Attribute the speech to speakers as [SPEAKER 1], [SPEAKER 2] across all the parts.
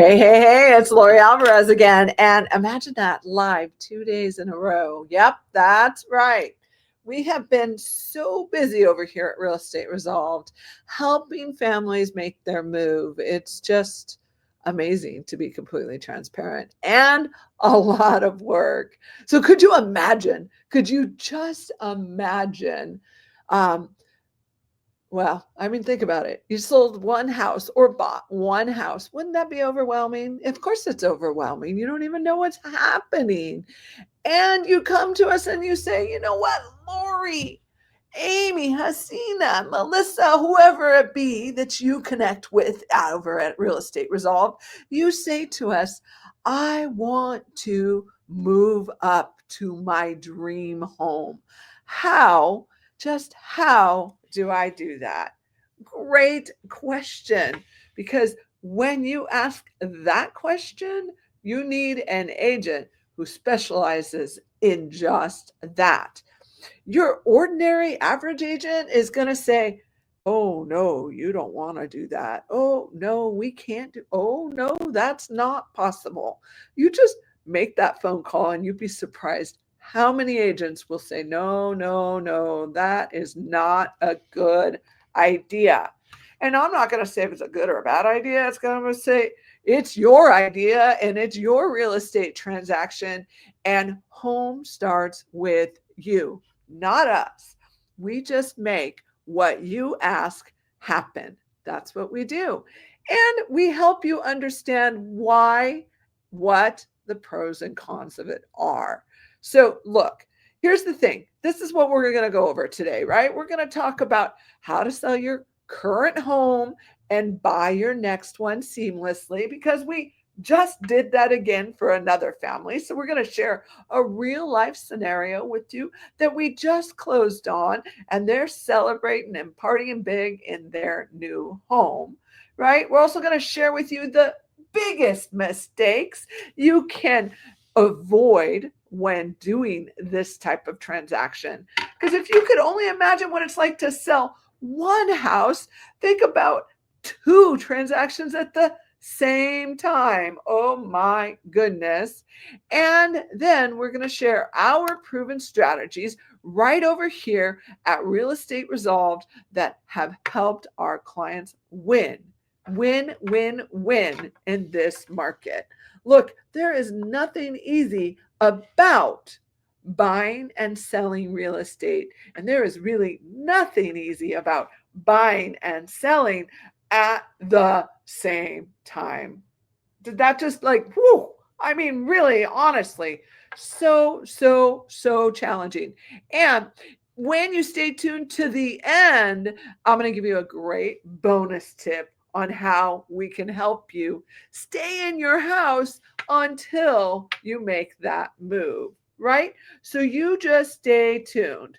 [SPEAKER 1] Hey, it's Lori Alvarez again. And imagine that live 2 days in a row. Yep, that's right. We have been so busy over here at Real Estate Resolved, helping families make their move. It's just amazing, to be completely transparent, and a lot of work. So, could you imagine? Could you just imagine? Um, think about it. You sold one house or bought one house. Wouldn't that be overwhelming? Of course, it's overwhelming. You don't even know what's happening. And you come to us and you say, you know what, Lori, Amy, Hasina, Melissa, whoever it be that you connect with over at Real Estate Resolved, you say to us, I want to move up to my dream home. How, just how do I do that? Great question. Because when you ask that question, you need an agent who specializes in just that. Your ordinary average agent is going to say, oh, no, you don't want to do that. Oh, no, we can't do. Oh, no, that's not possible. You just make that phone call and you'd be surprised how many agents will say, no, no, no, that is not a good idea. And I'm not going to say if it's a good or a bad idea. It's going to say it's your idea and it's your real estate transaction. And home starts with you, not us. We just make what you ask happen. That's what we do. And we help you understand why, what the pros and cons of it are. So look, here's the thing. This is what we're going to go over today, right? We're going to talk about how to sell your current home and buy your next one seamlessly, because we just did that again for another family. So we're going to share a real life scenario with you that we just closed on, and they're celebrating and partying big in their new home, right? We're also going to share with you the biggest mistakes you can avoid when doing this type of transaction. Because if you could only imagine what it's like to sell one house, think about two transactions at the same time. Oh my goodness. And then we're going to share our proven strategies right over here at Real Estate Resolved that have helped our clients win in this market. Look, there is nothing easy about buying and selling real estate. And there is really nothing easy about buying and selling at the same time. Did that just really, honestly, so challenging. And when you stay tuned to the end, I'm going to give you a great bonus tip on how we can help you stay in your house until you make that move, right? So you just stay tuned.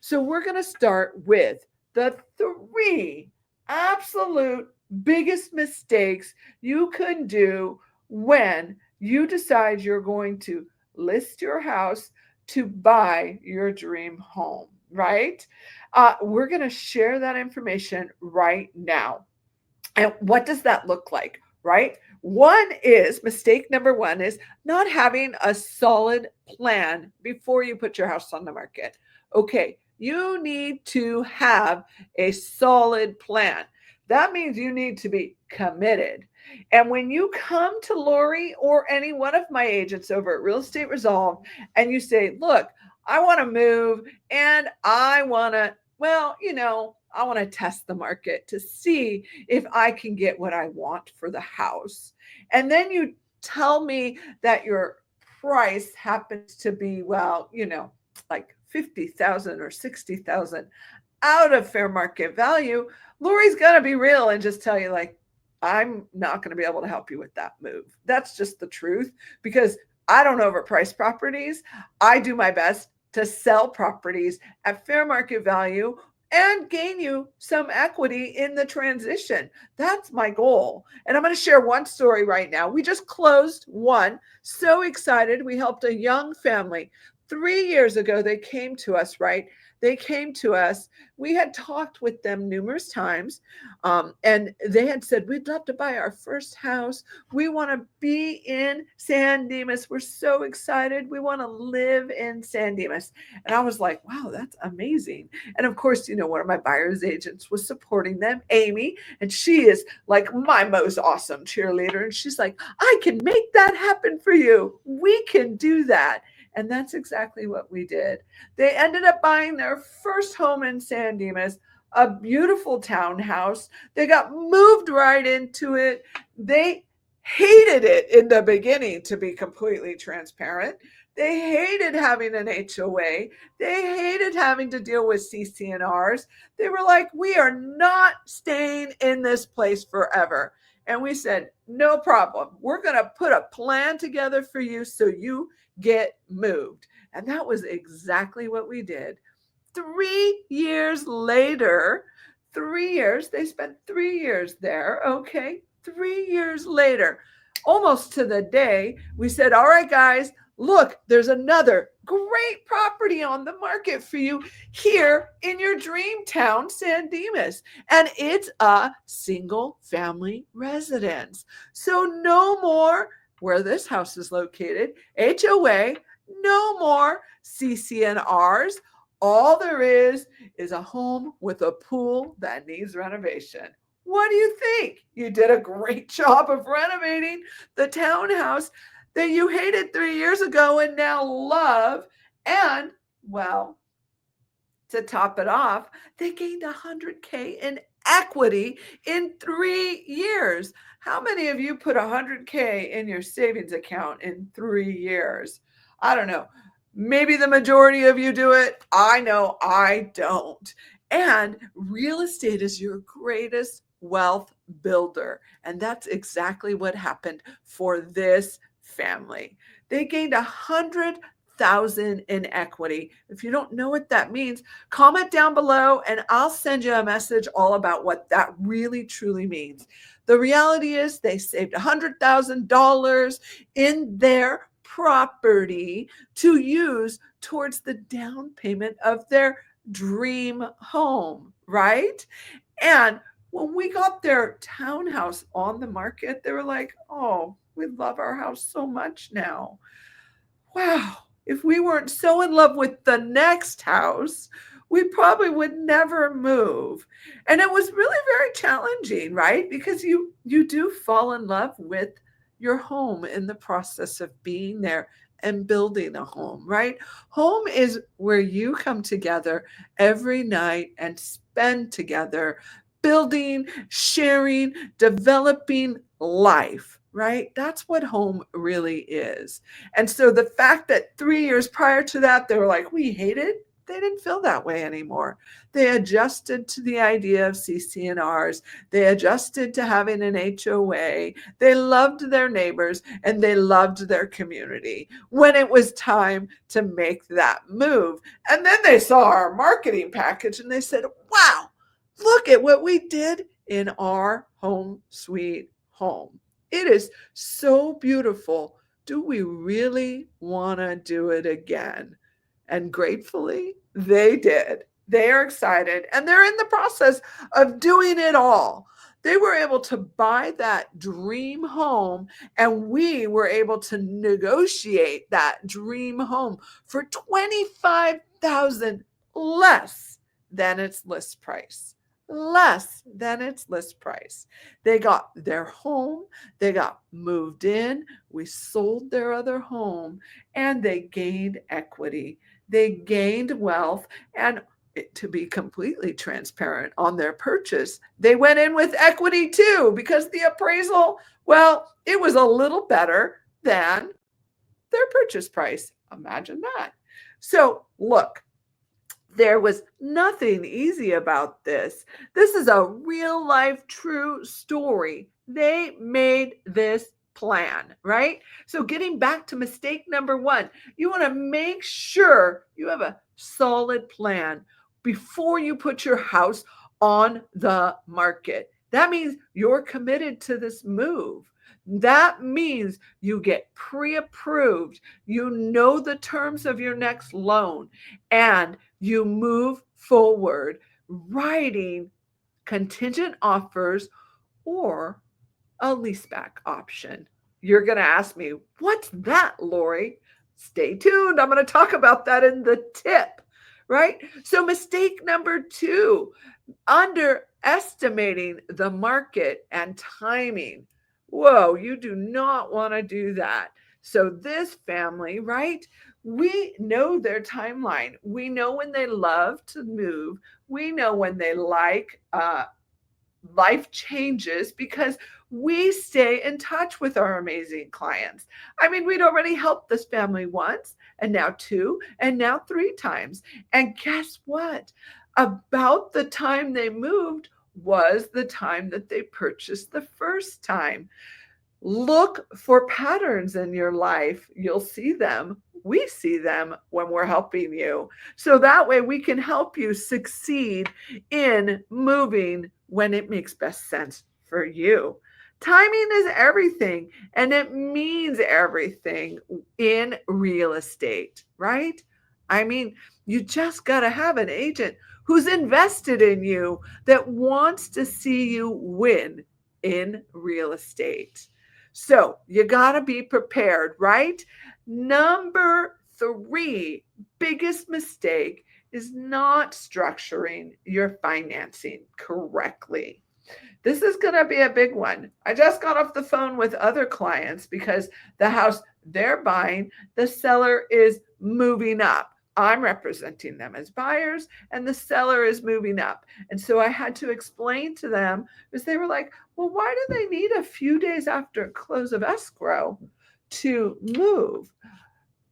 [SPEAKER 1] So we're going to start with the 3 absolute biggest mistakes you can do when you decide you're going to list your house to buy your dream home, right? We're going to share that information right now. And what does that look like, right? Mistake number 1 is not having a solid plan before you put your house on the market. Okay, you need to have a solid plan. That means you need to be committed. And when you come to Lori or any one of my agents over at Real Estate Resolved and you say, look, I want to move and I want to, I want to test the market to see if I can get what I want for the house. And then you tell me that your price happens to be, like 50,000 or 60,000 out of fair market value. Lori's going to be real and just tell you, like, I'm not going to be able to help you with that move. That's just the truth, because I don't overprice properties. I do my best to sell properties at fair market value and gain you some equity in the transition. That's my goal. And I'm going to share one story right now. We just closed one. So excited. We helped a young family 3 years ago. They came to us, right? They came to us. We had talked with them numerous times, and they had said, we'd love to buy our first house. We want to be in San Dimas. We're so excited. We want to live in San Dimas. And I was like, wow, that's amazing. And of course, one of my buyer's agents was supporting them, Amy, and she is like my most awesome cheerleader. And she's like, I can make that happen for you. We can do that. And that's exactly what we did. They ended up buying their first home in San Dimas, a beautiful townhouse. They got moved right into it. They hated it in the beginning, to be completely transparent. They hated having an HOA. They hated having to deal with CCNRs. They were like, we are not staying in this place forever. And we said, no problem. We're going to put a plan together for you so you get moved. And that was exactly what we did. 3 years later, 3 years, they spent 3 years there. Okay. 3 years later, almost to the day, we said, all right, guys, look, there's another great property on the market for you here in your dream town, San Dimas. And it's a single family residence. So no more, where this house is located, HOA, no more CCNRs. All there is a home with a pool that needs renovation. What do you think? You did a great job of renovating the townhouse that you hated 3 years ago and now love. And, well, to top it off, they gained $100K in equity in 3 years. How many of you put $100K in your savings account in 3 years? I don't know. Maybe the majority of you do it. I know I don't. And real estate is your greatest wealth builder. And that's exactly what happened for this family. They gained $100,000 in equity. If you don't know what that means, comment down below and I'll send you a message all about what that really truly means. The reality is they saved $100,000 in their property to use towards the down payment of their dream home, right? And when we got their townhouse on the market, they were like, oh, we love our house so much now. Wow, if we weren't so in love with the next house, we probably would never move. And it was really very challenging, right? Because you do fall in love with your home in the process of being there and building a home, right? Home is where you come together every night and spend together, building, sharing, developing life, right? That's what home really is. And so the fact that 3 years prior to that, they were like, we hate it. They didn't feel that way anymore. They adjusted to the idea of CCNRs. They adjusted to having an HOA. They loved their neighbors and they loved their community when it was time to make that move. And then they saw our marketing package and they said, wow, look at what we did in our home sweet home. It is so beautiful. Do we really want to do it again? And gratefully, they did. They are excited and they're in the process of doing it all. They were able to buy that dream home and we were able to negotiate that dream home for $25,000 less than its list price. Less than its list price. They got their home, they got moved in, we sold their other home, and they gained equity. They gained wealth, and to be completely transparent on their purchase, they went in with equity too, because the appraisal, well, it was a little better than their purchase price. Imagine that. So look, there was nothing easy about this. This is a real life true story. They made this plan, right? So getting back to mistake number 1, you want to make sure you have a solid plan before you put your house on the market. That means you're committed to this move. That means you get pre-approved. You know the terms of your next loan and you move forward writing contingent offers or a leaseback option. You're going to ask me, what's that, Lori? Stay tuned. I'm going to talk about that in the tip, right? So mistake number 2, underestimating the market and timing. Whoa, you do not want to do that. So this family, right? We know their timeline. We know when they love to move. We know when they like life changes because we stay in touch with our amazing clients. I mean, we'd already helped this family once, and now 2, and now 3 times. And guess what? About the time they moved was the time that they purchased the first time. Look for patterns in your life. You'll see them. We see them when we're helping you. So that way we can help you succeed in moving when it makes best sense for you. Timing is everything, and it means everything in real estate, right? I mean, you just got to have an agent who's invested in you that wants to see you win in real estate. So you got to be prepared, right? Number 3, biggest mistake is not structuring your financing correctly. This is going to be a big one. I just got off the phone with other clients because the house they're buying, the seller is moving up. I'm representing them as buyers and the seller is moving up. And so I had to explain to them because they were like, well, why do they need a few days after close of escrow to move?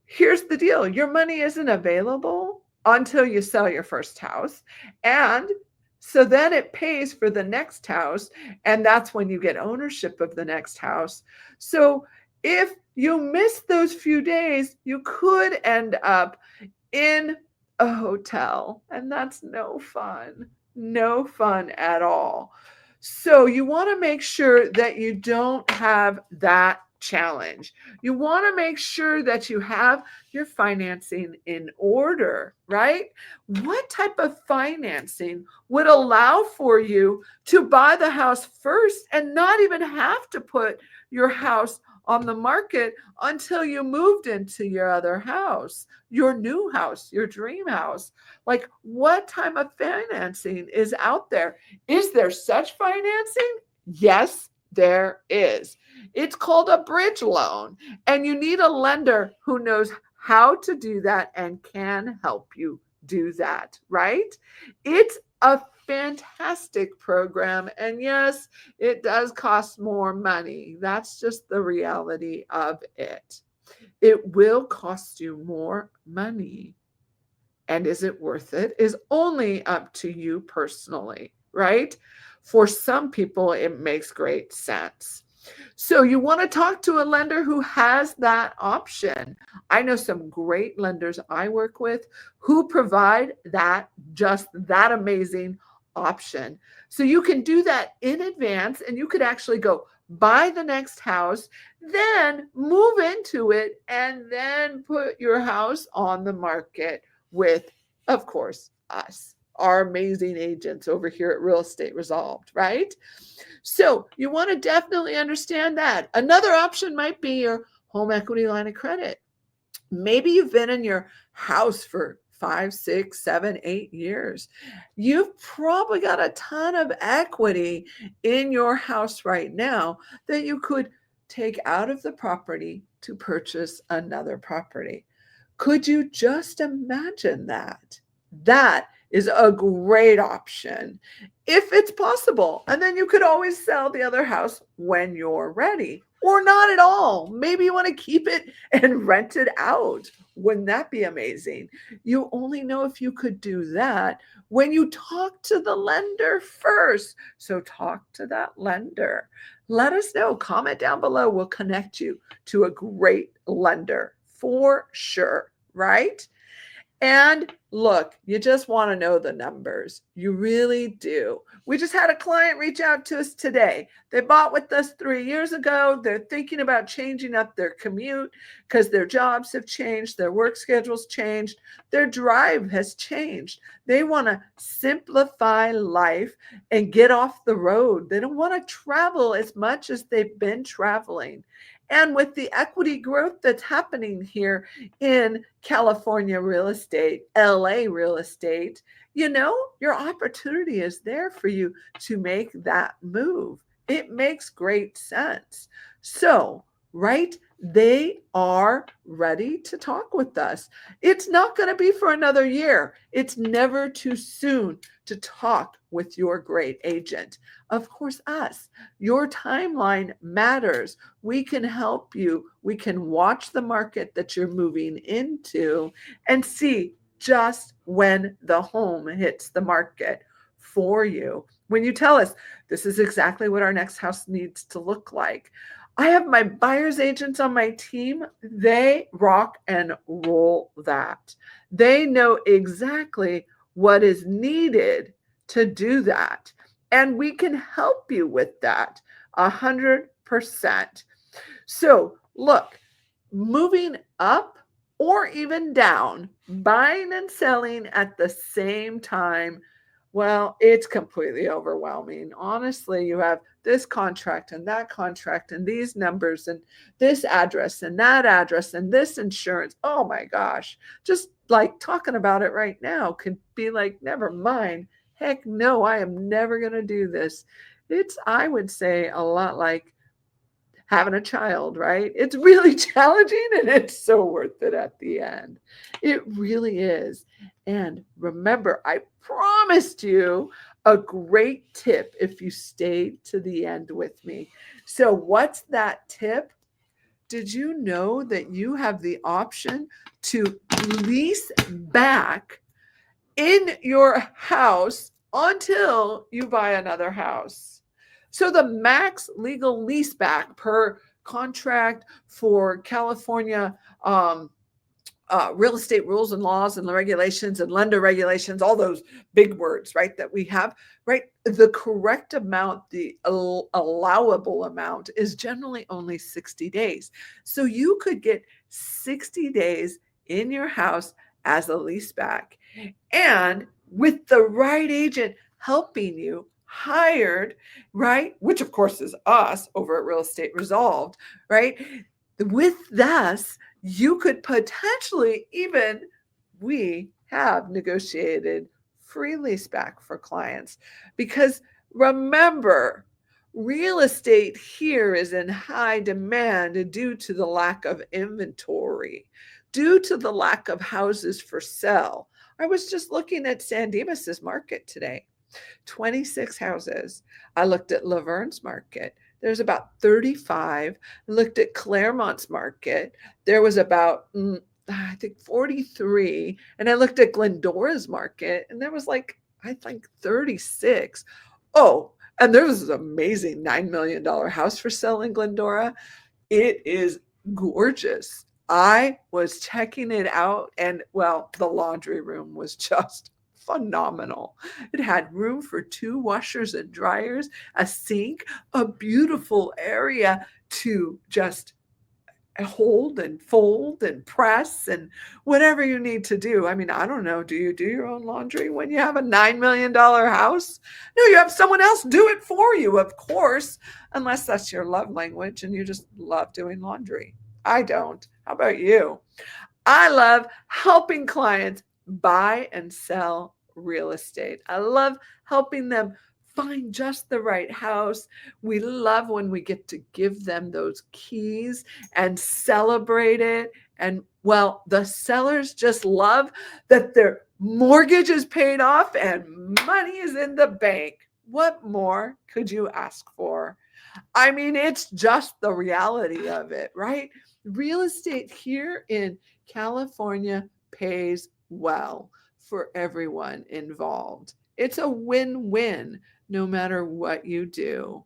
[SPEAKER 1] Here's the deal. Your money isn't available until you sell your first house. And so then it pays for the next house. And that's when you get ownership of the next house. So if you miss those few days, you could end up in a hotel. And that's no fun at all. So you want to make sure that you don't have that challenge. You want to make sure that you have your financing in order, right? What type of financing would allow for you to buy the house first and not even have to put your house on the market until you moved into your other house, your new house, your dream house? Like, what type of financing is out there? Is there such financing? Yes, there is. It's called a bridge loan, and you need a lender who knows how to do that and can help you do that, right? It's a fantastic program. And yes, it does cost more money. That's just the reality of it. It will cost you more money. And is it worth it? Is only up to you personally, right? For some people, it makes great sense. So you want to talk to a lender who has that option. I know some great lenders I work with who provide that, just that amazing option. So you can do that in advance, and you could actually go buy the next house, then move into it, and then put your house on the market with, of course, us, our amazing agents over here at Real Estate Resolved, right? So you want to definitely understand that. Another option might be your home equity line of credit. Maybe you've been in your house for 5, 6, 7, 8 years. You've probably got a ton of equity in your house right now that you could take out of the property to purchase another property. Could you just imagine that? That is a great option if it's possible. And then you could always sell the other house when you're ready, or not at all. Maybe you want to keep it and rent it out. Wouldn't that be amazing? You only know if you could do that when you talk to the lender first. So talk to that lender. Let us know. Comment down below. We'll connect you to a great lender for sure, right? And look, you just want to know the numbers. You really do. We just had a client reach out to us today. They bought with us 3 years ago. They're thinking about changing up their commute because their jobs have changed, their work schedules changed, their drive has changed. They want to simplify life and get off the road. They don't want to travel as much as they've been traveling. And with the equity growth that's happening here in California real estate, LA real estate, your opportunity is there for you to make that move. It makes great sense. So, right, they are ready to talk with us. It's not going to be for another year. It's never too soon to talk with your great agent. Of course, us. Your timeline matters. We can help you. We can watch the market that you're moving into and see just when the home hits the market for you. When you tell us, this is exactly what our next house needs to look like. I have my buyer's agents on my team. They rock and roll that. They know exactly what is needed to do that. And we can help you with that 100%. So, look, moving up or even down, buying and selling at the same time, well, it's completely overwhelming. Honestly, you have this contract and these numbers and this address and that address and this insurance. Oh my gosh. Just like talking about it right now could be like, never mind. Heck no, I am never going to do this. It's, I would say, a lot like having a child, right? It's really challenging and it's so worth it at the end. It really is. And remember, I promised you a great tip if you stayed to the end with me. So, what's that tip? Did you know that you have the option to lease back in your house until you buy another house? So the max legal lease back per contract for California real estate rules and laws and regulations and lender regulations, all those big words, right, that we have, right? The correct amount, the allowable amount is generally only 60 days. So you could get 60 days in your house as a lease back. And with the right agent helping you, hired, right? Which of course is us over at Real Estate Resolved, right? With this, you could potentially even, we have negotiated free lease back for clients because remember, real estate here is in high demand due to the lack of inventory, due to the lack of houses for sale. I was just looking at San Dimas's market today. 26 houses. I looked at Laverne's market. There's about 35. I looked at Claremont's market. There was about, I think 43. And I looked at Glendora's market and there was like, I think 36. Oh, and there was an amazing $9 million house for sale in Glendora. It is gorgeous. I was checking it out and well, the laundry room was just phenomenal. It had room for 2 washers and dryers, a sink, a beautiful area to just hold and fold and press and whatever you need to do. I mean, I don't know. Do you do your own laundry when you have a $9 million house? No, you have someone else do it for you, of course, unless that's your love language and you just love doing laundry. I don't. How about you? I love helping clients buy and sell real estate. I love helping them find just the right house. We love when we get to give them those keys and celebrate it. And well, the sellers just love that their mortgage is paid off and money is in the bank. What more could you ask for? I mean, it's just the reality of it, right? Real estate here in California pays well for everyone involved. It's a win-win no matter what you do.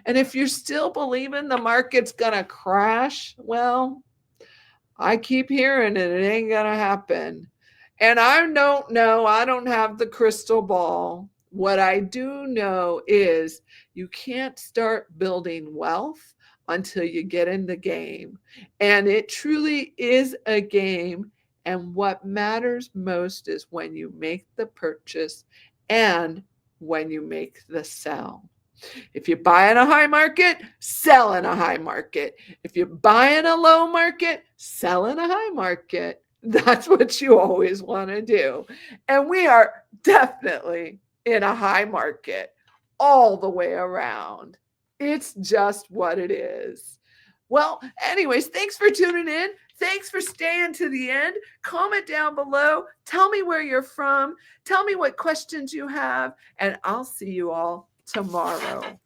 [SPEAKER 1] And if you're still believing the market's going to crash, well, I keep hearing it. It ain't going to happen. And I don't know, I don't have the crystal ball. What I do know is you can't start building wealth until you get in the game. And it truly is a game. And what matters most is when you make the purchase and when you make the sell. If you buy in a high market, sell in a high market. If you buy in a low market, sell in a high market. That's what you always want to do. And we are definitely in a high market all the way around. It's just what it is. Well, anyways, thanks for tuning in. Thanks for staying to the end. Comment down below. Tell me where you're from. Tell me what questions you have. And I'll see you all tomorrow.